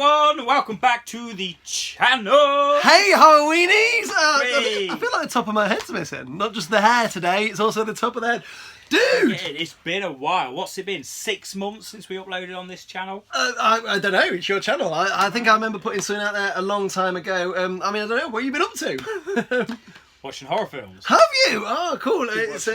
everyone, welcome back to the channel. Hey Halloweenies! I feel like the top of my head's missing. Not just the hair today, it's also the top of the head. Dude! Yeah, it's been a while. What's it been? 6 months since we uploaded on this channel? I don't know, it's your channel. I think I remember putting something out there a long time ago. I mean, I don't know, what have you been up to? Watching horror films. Have you? Oh, cool. It's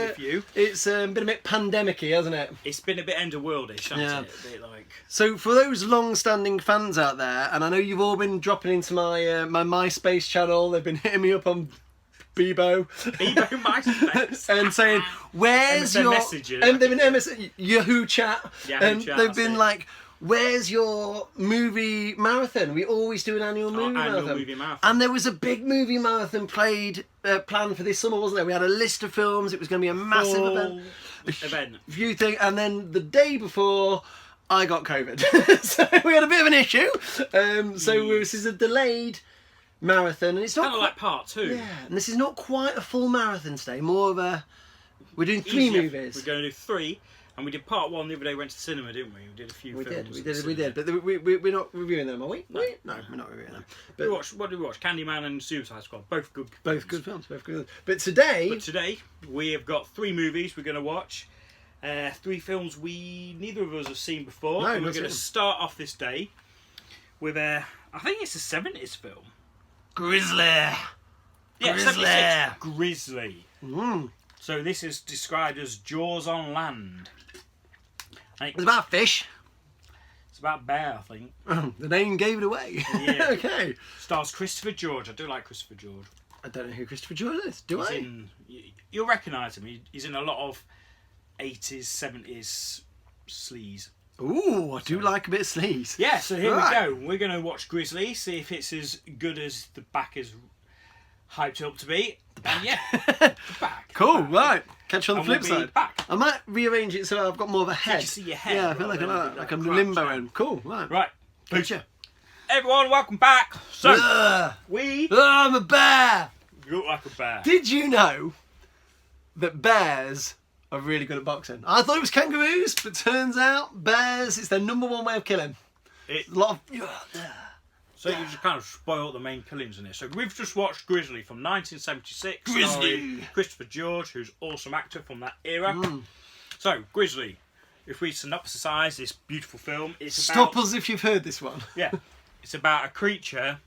been a bit pandemic-y, hasn't it? It's been a bit end-of-worldish, hasn't it? A bit like... So for those long-standing fans out there, and I know you've all been dropping into my my MySpace channel, they've been hitting me up on Bebo MySpace and saying, "Where's MSN your?" Messenger. And they've been Yahoo chat, Yahoo chat, they've been like, "Where's your movie marathon? We always do an annual movie marathon." And there was a big movie marathon planned for this summer, wasn't there? We had a list of films. It was going to be a massive event. Few thing, and then the day before, I got COVID, so we had a bit of an issue. This is a delayed marathon, and it's not kind of like part 2. Yeah, and this is not quite a full marathon today. More of a, we're doing 3 movies. We're going to do 3, and we did part 1 the other day. We went to cinema, didn't we? We did a few films. We did. But we're not reviewing them, are we? No, we're not reviewing them. But what did we watch? Candyman and Suicide Squad. Both good films. Both good. But today we have got 3 movies we're going to watch. 3 films neither of us have seen before. No, and we're going to start off this day with I think it's a 70s film. Grizzly. Yeah, 76. Grizzly. Mm. So this is described as Jaws on land. It's about fish. It's about bear, I think. The name gave it away. Yeah. Okay. Stars Christopher George. I do like Christopher George. I don't know who Christopher George is. Do I? You'll recognise him. He's in a lot of 80s, 70s sleaze. Ooh, I do like a bit of sleaze. Yeah, so here we go. We're going to watch Grizzly, see if it's as good as the back is hyped up to be. And yeah, the back. Cool, right. Catch you on the flip side. Back. I might rearrange it so I've got more of a head. You see your head. Yeah, I feel like I'm limboing. Cool, right. Right. Gotcha. Everyone, welcome back. So, I'm a bear. You look like a bear. Did you know that bears are really good at boxing? I thought it was kangaroos, but turns out bears, it's their #1 way of killing. A lot of... So you just kind of spoiled the main killings in it. So we've just watched Grizzly from 1976. Grizzly! Christopher George, who's an awesome actor from that era. So, Grizzly. If we synopsise this beautiful film, it's about... Stop us if you've heard this one. Yeah. It's about a creature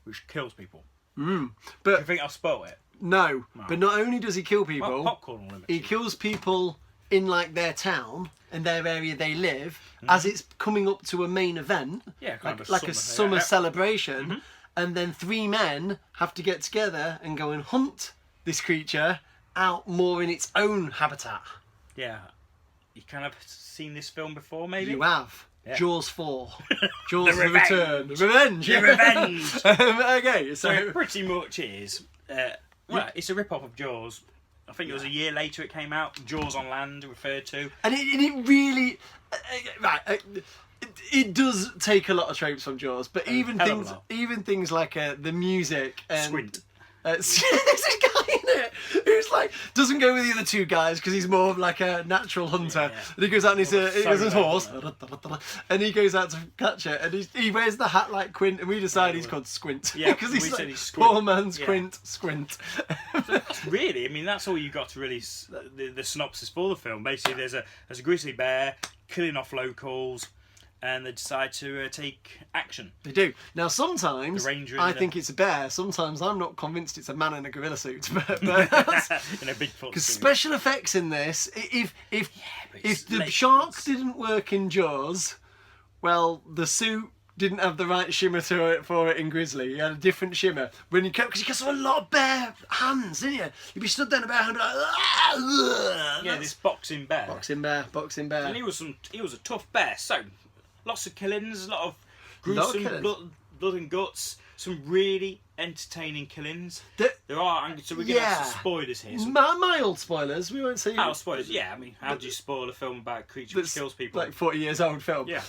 which kills people. But Do you think I'll spoil it? No. But not only does he kill people, well, popcorn will limit he kills people in like their town, in their area they live, as it's coming up to a main event, like a summer celebration, and then 3 men have to get together and go and hunt this creature out more in its own habitat. Yeah. You kind of seen this film before, maybe? You have. Yeah. Jaws 4. Jaws The Return. Revenge. The Revenge. Okay, so it pretty much is. It's a rip-off of Jaws. I think it was a year later it came out. Jaws on land referred to. And it really... It does take a lot of tropes from Jaws, but even things like the music and... Squint. There's a guy in it who's like doesn't go with the other 2 guys because he's more of like a natural hunter. And he goes out and he goes his horse, and he goes out to catch it, and he wears the hat like Quint, and we decide he's called Squint. Yeah, because he's like, he's Squint. Poor man's Quint, Squint. So really, I mean, that's all you got to really the synopsis for the film. Basically, there's a grizzly bear killing off locals. And they decide to take action. They do. Now, sometimes I think it's a bear. Sometimes I'm not convinced it's a man in a gorilla suit. But in a Bigfoot suit. Because special effects in this, if the shark didn't work in Jaws, well, the suit didn't have the right shimmer for it in Grizzly. You had a different shimmer. Because you got a lot of bare hands, didn't you? You'd be stood there in a bare hand and be like, yeah, this boxing bear. Boxing bear. And he was a tough bear. So. Lots of killings, a lot of gruesome blood and guts, some really entertaining killings. So we're going to have some spoilers here. Mild spoilers, we won't say... Mild spoilers, yeah. I mean, how do you spoil a film about a creature which kills people? Like 40 years old film. Yeah.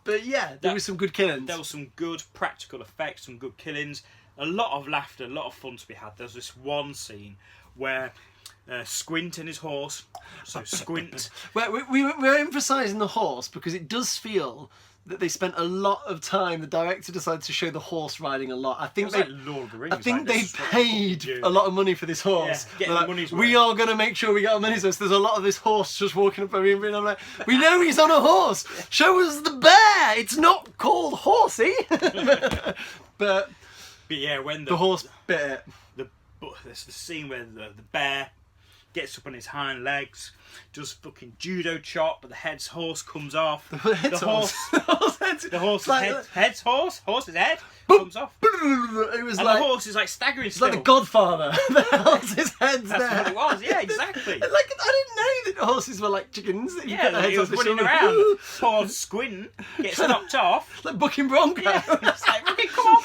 But yeah, there was some good killings. There was some good practical effects, some good killings. A lot of laughter, a lot of fun to be had. There's this one scene where... Squint and his horse. So Squint. We're emphasising the horse because it does feel that they spent a lot of time. The director decided to show the horse riding a lot. I think like Lord of the Rings. I think they paid a lot of money for this horse. Yeah, like, money's we are going to make sure we get our money's worth. There's a lot of this horse just walking up over here, and I'm like, we know he's on a horse. Show us the bear. It's not called Horsey. but yeah, when the horse bit it. There's the scene where the bear gets up on his hind legs, does fucking judo chop, but the horse comes off. The horse's head comes off. It was and like, the horse is like staggering it's still. like the Godfather. The horse's head's That's there. what it was, yeah, exactly. Like, I didn't know that horses were like chickens. That you Yeah, get their heads he off was the running shoulder. around. Poor Squint gets knocked off. Like bucking Bronco. Yeah, it's like, okay, come on.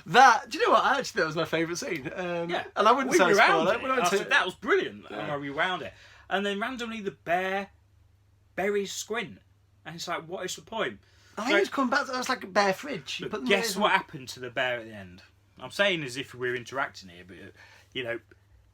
That, do you know what? I actually thought was my favourite scene. Yeah. And I wouldn't say that was brilliant. I rewound it. And then randomly the bear buries Squint. And it's like, what is the point? I think it's come back. That was like a bear fridge. You put them guess in. what happened to the bear at the end? I'm saying as if we're interacting here, but you know,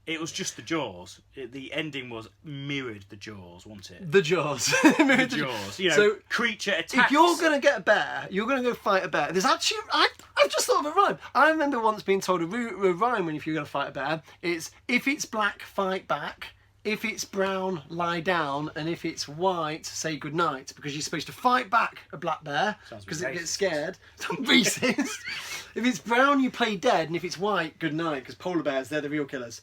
it was just the Jaws. The ending was mirrored the Jaws, wasn't it? The Jaws. The Jaws. You know, so creature attacks. If you're going to get a bear, you're going to go fight a bear. There's actually, I've just thought of a rhyme. I remember once being told a rhyme when if you're going to fight a bear, it's if it's black, fight back. If it's brown, lie down, and if it's white, say goodnight, because you're supposed to fight back a black bear because it gets scared. It's not racist. If it's brown, you play dead, and if it's white, goodnight, because polar bears, they're the real killers.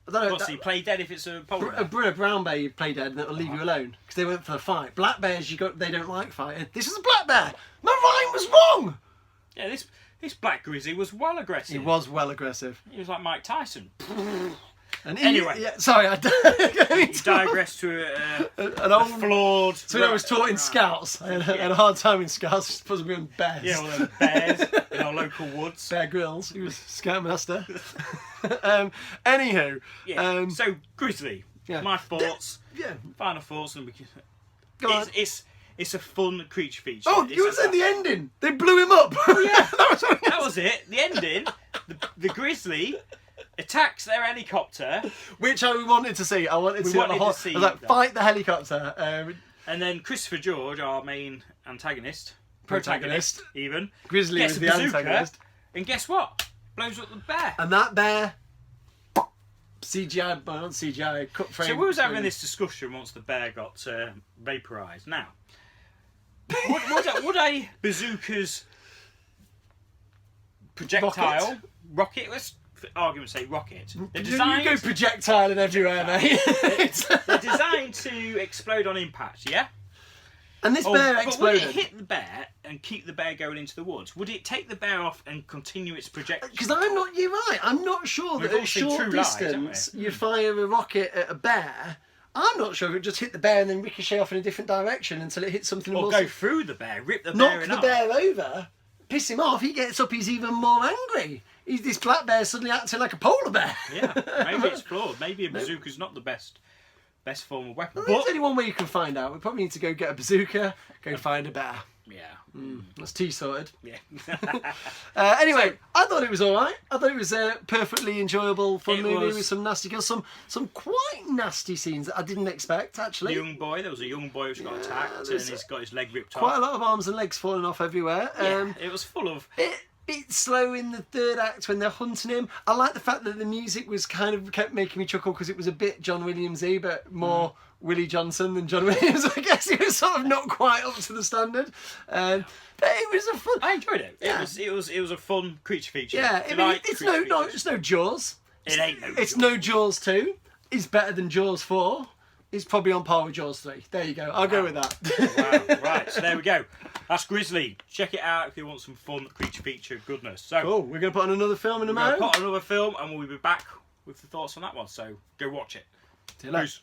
I don't know. So you play dead if it's a polar bear? A brown bear, you play dead, and it'll leave you alone because they went for the fight. Black bears, they don't like fighting. This is a black bear. My rhyme was wrong. Yeah, this black grizzly was well aggressive. He was well aggressive. He was like Mike Tyson. And anyway, sorry, I digress to an old flawed. So I was taught in Scouts. I had a hard time in Scouts. Just supposed to be on bears. Yeah, well, there were bears in our local woods. Bear Grylls. He was Scoutmaster. Anywho, yeah. So Grizzly. Yeah. My thoughts. Final thoughts, and we can. Go on. It's a fun creature feature. Oh, you were saying the ending. They blew him up. Oh, yeah, that was it. The ending. The Grizzly attacks their helicopter, which I wanted to see. I wanted to see. I was like, fight the helicopter. And then Christopher George, our main protagonist, even Grizzly was the antagonist. And guess what? Blows up the bear. And that bear, CGI, not CGI, cut frame. So we was having this discussion once the bear got vaporised. Now, would a bazooka's projectile rocket? Let's for argument's sake, rocket. They're designed, you go projectiling everywhere, mate. They're designed to explode on impact, yeah? And this bear exploded. Would it hit the bear and keep the bear going into the woods? Would it take the bear off and continue its projection? Because you're right, I'm not sure that at short distance you fire a rocket at a bear. I'm not sure if it just hit the bear and then ricochet off in a different direction until it hits something. Or go through the bear, rip the bear in half. Knock the bear over, piss him off, he gets up, he's even more angry. This black bear suddenly acting like a polar bear. Yeah, maybe it's flawed. Maybe a bazooka's not the best form of weapon. Well, there's only one way you can find out. We probably need to go get a bazooka, go find a bear. Yeah. That's tea sorted. Yeah. Anyway, I thought it was alright. I thought it was a perfectly enjoyable, fun movie with some nasty kills. Some quite nasty scenes that I didn't expect, actually. There was a young boy who's got attacked and he's got his leg ripped off. Quite a lot of arms and legs falling off everywhere. It was full of... Bit slow in the third act when they're hunting him. I like the fact that the music was kind of kept making me chuckle because it was a bit John Williams-y, but more Willie Johnson than John Williams. I guess he was sort of not quite up to the standard. But it was a fun. I enjoyed it. Yeah. It was a fun creature feature. Yeah, it's no Jaws. It ain't no. It's no Jaws 2. It's better than Jaws 4. It's probably on par with Jaws 3. There you go. I'll go with that. Wow. Right, so there we go. That's Grizzly. Check it out if you want some fun creature feature goodness. So cool. We're going to put on another film in a moment. We're going to put on another film and we'll be back with the thoughts on that one. So go watch it. See you later. Peace.